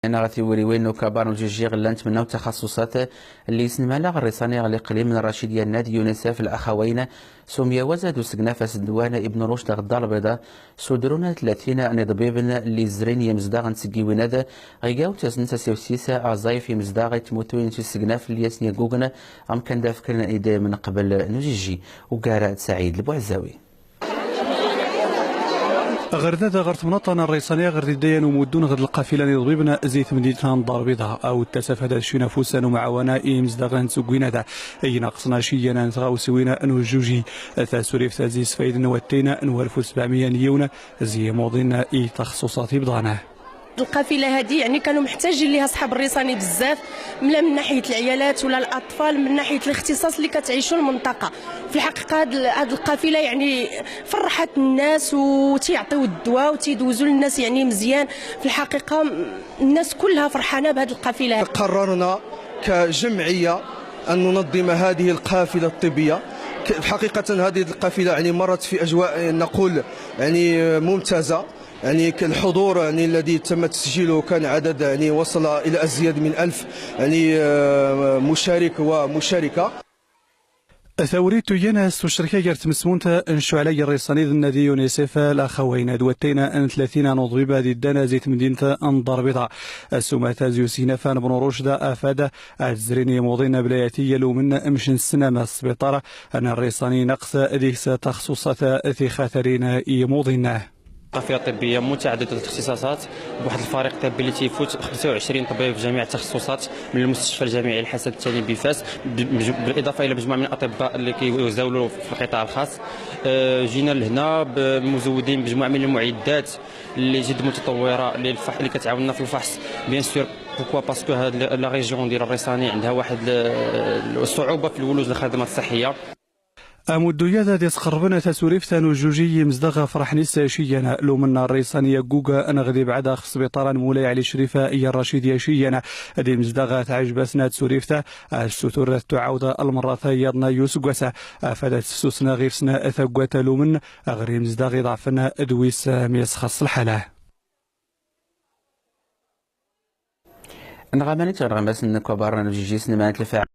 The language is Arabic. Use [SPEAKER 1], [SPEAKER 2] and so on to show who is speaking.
[SPEAKER 1] أنا غادي وين كبار وجيجي غلانت منه تخصصات اللي يسمى لها الرساني على الإقليم من الرشيدية النادي يونسف الأخوين سمية وزاد وسقنافس الدوان ابن رشد غدار البيضاء سودرون 30 نضبيبن اللي زرين يمزداغ نتسقيوين هذا غيقاو تسن تسيوسيسا عزايف يمزداغ يتموتوين في السقناف اللي يسني قوغنا أم كان دافكرنا إيدي من قبل نجيجي وقارات سعيد البوعزاوي.
[SPEAKER 2] غرداد غرت منطقة الرئيسانية غرد الديان ومدون غرد القافلة نضبيبنا زيت مدينة دار بيضاء أو التسافة هذا شي نفوسا ومعاونا إيمز داغن سوقوين هذا أي ناقصنا شينا نتغاو سوينا أنو جوجي ثاسوريف تازيس فايدنا واتينا أنو 1700 نيونا زي موضينا إي تخصصاتي بضانه.
[SPEAKER 3] القافله هذه يعني كانوا محتاجين ليها اصحاب الريساني بزاف من ناحيه العيالات ولا الاطفال من ناحيه الاختصاص اللي كتعيشوا المنطقه. في الحقيقه هذه القافله يعني فرحت الناس وتيعطيو الدواء وتيدوزوا للناس يعني مزيان. في الحقيقه الناس كلها فرحانه بهذه القافله.
[SPEAKER 4] قررنا كجمعيه ان ننظم هذه القافله الطبيه. حقيقه هذه القافله يعني مرت في اجواء نقول يعني ممتازه. يعني الحضور يعني الذي تم تسجيله كان عدد يعني وصل إلى أزيد من 1000 يعني مشارك ومشاركة.
[SPEAKER 2] ثوريت ينس والشركة جرت مسمونتا انشو علي الرئيساني النادي يونسف الأخوين دوتينا أن 30 نضربة ضدنا زيت مدينة أنضر بيضاء السمات زيوسينا فان بن رشد أفاد الزريني موضينا بلاياتي يلو من أمشن السنة السبيطرة أن الرئيساني نقص ديكس تخصصات في خاثرين يموضينا.
[SPEAKER 5] قافله طبيه متعدده الاختصاصات بواحد الفريق طبي اللي تيفوت 25 طبيب في جميع التخصصات من المستشفى الجامعي الحسن الثاني بفاس بالاضافه الى مجموعه من الاطباء اللي كيزاولوا في القطاع الخاص. جينا لهنا مزودين بمجموعه من المعدات اللي جد متطوره اللي كتعاوننا في الفحص بيان سور. بوكوا باسكو هاد لا ريجيون ديال الريساني عندها واحد الصعوبه في الولوج للخدمات الصحيه.
[SPEAKER 2] أمدو يدا ديس قربنا تسوريف ثانو جوجي مزدغ فرح نسا شينا لو من الرئيسانية جوجا أنا غدي بعد خص بطارا مولاي علي شريفة إيا الرشيدية شينا دي مزدغ تعجبسنا تسوريفتا السطور تعاود المرة يضنا يوسقوسا فدات سوسنا غير سنا أثقوات لو من أغري مزدغ ضعفنا أدويس ميس خاص الحالة.
[SPEAKER 1] نغامني تغرمس نكبرنا نجيجي سنمانت الفاعل